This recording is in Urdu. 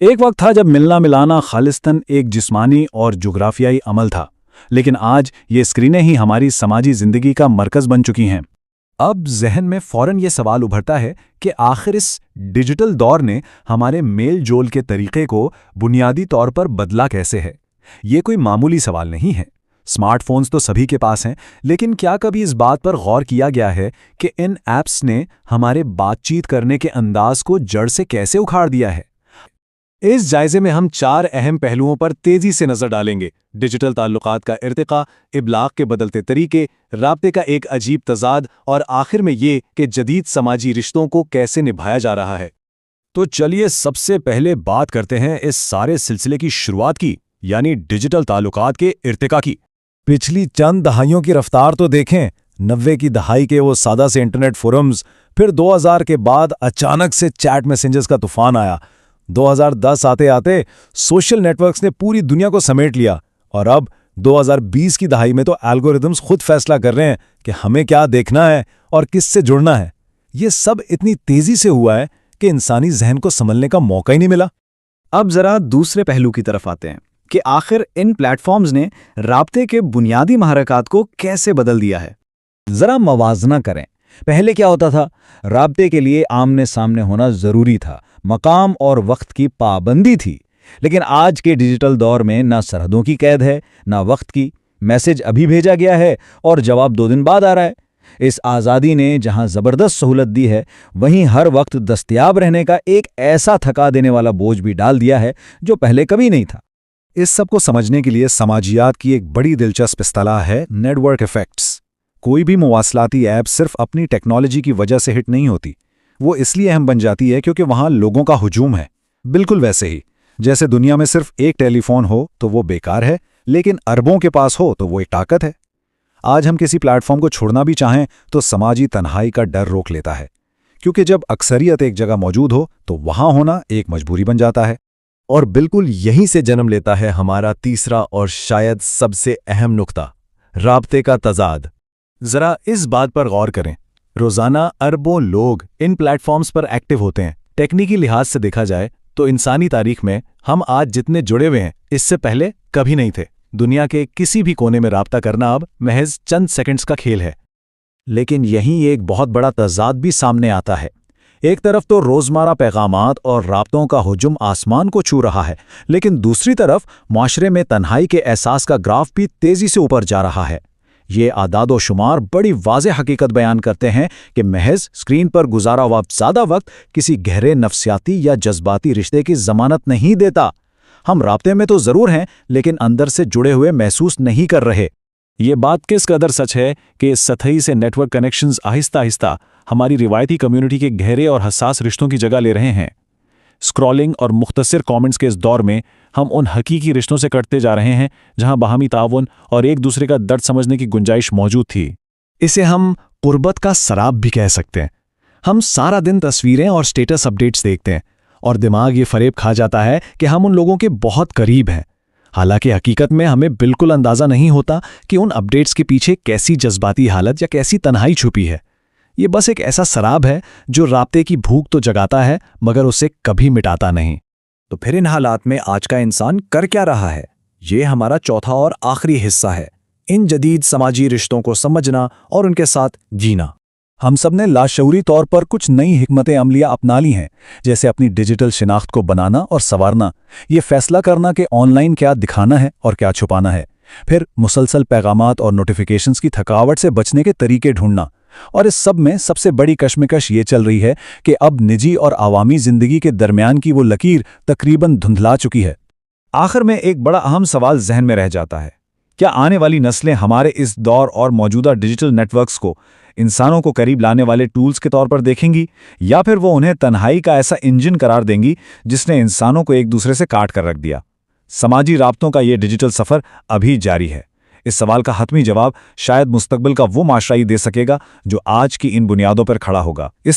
ایک وقت تھا جب ملنا ملانا خالصتاً ایک جسمانی اور جغرافیائی عمل تھا، لیکن آج یہ اسکرینیں ہی ہماری سماجی زندگی کا مرکز بن چکی ہیں۔ اب ذہن میں فوراً یہ سوال ابھرتا ہے کہ آخر اس ڈیجیٹل دور نے ہمارے میل جول کے طریقے کو بنیادی طور پر بدلا کیسے ہے؟ یہ کوئی معمولی سوال نہیں ہے۔ اسمارٹ فونز تو سبھی کے پاس ہیں، لیکن کیا کبھی اس بات پر غور کیا گیا ہے کہ ان ایپس نے ہمارے بات چیت کرنے کے انداز کو جڑ سے کیسے اکھاڑ دیا ہے؟ اس جائزے میں ہم 4 اہم پہلوؤں پر تیزی سے نظر ڈالیں گے: ڈیجیٹل تعلقات کا ارتقاء، ابلاغ کے بدلتے طریقے، رابطے کا ایک عجیب تضاد، اور آخر میں یہ کہ جدید سماجی رشتوں کو کیسے نبھایا جا رہا ہے۔ تو چلیے سب سے پہلے بات کرتے ہیں اس سارے سلسلے کی شروعات کی، یعنی ڈیجیٹل تعلقات کے ارتقاء کی۔ پچھلی چند دہائیوں کی رفتار تو دیکھیں۔ 90 کی دہائی کے وہ سادہ سے انٹرنیٹ فورمز، پھر 2000 کے بعد اچانک سے چیٹ میسنجز کا طوفان آیا۔ 2010 آتے آتے سوشل نیٹ ورکس نے پوری دنیا کو سمیٹ لیا، اور اب 2020 کی دہائی میں تو الگورتھمز خود فیصلہ کر رہے ہیں کہ ہمیں کیا دیکھنا ہے اور کس سے جڑنا ہے۔ یہ سب اتنی تیزی سے ہوا ہے کہ انسانی ذہن کو سنبھلنے کا موقع ہی نہیں ملا۔ اب ذرا دوسرے پہلو کی طرف آتے ہیں کہ آخر ان پلیٹ فارمز نے رابطے کے بنیادی محرکات کو کیسے بدل دیا ہے۔ ذرا موازنہ کریں۔ پہلے کیا ہوتا تھا؟ رابطے کے لیے آمنے سامنے ہونا ضروری تھا، مقام اور وقت کی پابندی تھی۔ لیکن آج کے ڈیجیٹل دور میں نہ سرحدوں کی قید ہے، نہ وقت کی۔ میسج ابھی بھیجا گیا ہے اور جواب 2 دن بعد آ رہا ہے۔ اس آزادی نے جہاں زبردست سہولت دی ہے، وہیں ہر وقت دستیاب رہنے کا ایک ایسا تھکا دینے والا بوجھ بھی ڈال دیا ہے جو پہلے کبھی نہیں تھا۔ اس سب کو سمجھنے کے لیے سماجیات کی ایک بڑی دلچسپ اصطلاح ہے نیٹ ورک ایفیکٹس۔ کوئی بھی مواصلاتی ایپ صرف اپنی ٹیکنالوجی کی وجہ سے ہٹ نہیں ہوتی، وہ اس لیے اہم بن جاتی ہے کیونکہ وہاں لوگوں کا ہجوم ہے۔ بالکل ویسے ہی جیسے دنیا میں صرف ایک ٹیلی فون ہو تو وہ بیکار ہے، لیکن اربوں کے پاس ہو تو وہ ایک طاقت ہے۔ آج ہم کسی پلیٹ فارم کو چھوڑنا بھی چاہیں تو سماجی تنہائی کا ڈر روک لیتا ہے، کیونکہ جب اکثریت ایک جگہ موجود ہو تو وہاں ہونا ایک مجبوری بن جاتا ہے۔ اور بالکل یہیں سے جنم لیتا ہے ہمارا تیسرا اور شاید سب سے اہم نقطہ: رابطے کا تضاد۔ ذرا اس بات پر غور کریں، روزانہ اربوں لوگ ان پلیٹ فارمز پر ایکٹیو ہوتے ہیں۔ ٹیکنیکی لحاظ سے دیکھا جائے تو انسانی تاریخ میں ہم آج جتنے جڑے ہوئے ہیں اس سے پہلے کبھی نہیں تھے۔ دنیا کے کسی بھی کونے میں رابطہ کرنا اب محض چند سیکنڈز کا کھیل ہے۔ لیکن یہیں ایک بہت بڑا تضاد بھی سامنے آتا ہے۔ ایک طرف تو روزمرہ پیغامات اور رابطوں کا ہجوم آسمان کو چھو رہا ہے، لیکن دوسری طرف معاشرے میں تنہائی کے احساس کا گراف بھی تیزی سے اوپر جا رہا ہے۔ یہ اعداد و شمار بڑی واضح حقیقت بیان کرتے ہیں کہ محض اسکرین پر گزارا ہوا زیادہ وقت کسی گہرے نفسیاتی یا جذباتی رشتے کی ضمانت نہیں دیتا۔ ہم رابطے میں تو ضرور ہیں، لیکن اندر سے جڑے ہوئے محسوس نہیں کر رہے۔ یہ بات کس قدر سچ ہے کہ سطحی سے نیٹ ورک کنیکشنز آہستہ آہستہ ہماری روایتی کمیونٹی کے گہرے اور حساس رشتوں کی جگہ لے رہے ہیں۔ اسکرولنگ اور مختصر کامنٹس کے اس دور میں ہم ان حقیقی رشتوں سے کٹتے جا رہے ہیں جہاں باہمی تعاون اور ایک دوسرے کا درد سمجھنے کی گنجائش موجود تھی۔ اسے ہم قربت کا سراب بھی کہہ سکتے ہیں۔ ہم سارا دن تصویریں اور سٹیٹس اپڈیٹس دیکھتے ہیں اور دماغ یہ فریب کھا جاتا ہے کہ ہم ان لوگوں کے بہت قریب ہیں، حالانکہ حقیقت میں ہمیں بالکل اندازہ نہیں ہوتا کہ ان اپڈیٹس کے پیچھے کیسی جذباتی حالت یا کیسی تنہائی چھپی ہے۔ یہ بس ایک ایسا سراب ہے جو رابطے کی بھوک تو جگاتا ہے مگر اسے کبھی مٹاتا نہیں۔ تو پھر ان حالات میں آج کا انسان کر کیا رہا ہے؟ یہ ہمارا چوتھا اور آخری حصہ ہے، ان جدید سماجی رشتوں کو سمجھنا اور ان کے ساتھ جینا۔ ہم سب نے لاشعوری طور پر کچھ نئی حکمت عملیاں اپنا لی ہیں، جیسے اپنی ڈیجیٹل شناخت کو بنانا اور سنوارنا، یہ فیصلہ کرنا کہ آن لائن کیا دکھانا ہے اور کیا چھپانا ہے، پھر مسلسل پیغامات اور نوٹیفیکیشنز کی تھکاوٹ سے بچنے کے طریقے ڈھونڈنا، اور اس سب میں سب سے بڑی کشمکش یہ چل رہی ہے کہ اب نجی اور عوامی زندگی کے درمیان کی وہ لکیر تقریباً دھندلا چکی ہے۔ آخر میں ایک بڑا اہم سوال ذہن میں رہ جاتا ہے: کیا آنے والی نسلیں ہمارے اس دور اور موجودہ ڈیجیٹل نیٹ ورکس کو انسانوں کو قریب لانے والے ٹولز کے طور پر دیکھیں گی، یا پھر وہ انہیں تنہائی کا ایسا انجن قرار دیں گی جس نے انسانوں کو ایک دوسرے سے کاٹ کر رکھ دیا؟ سماجی رابطوں کا یہ ڈیجیٹل سفر ابھی جاری ہے۔ اس سوال کا حتمی جواب شاید مستقبل کا وہ معاشرہ ہی دے سکے گا جو آج کی ان بنیادوں پر کھڑا ہوگا۔ اس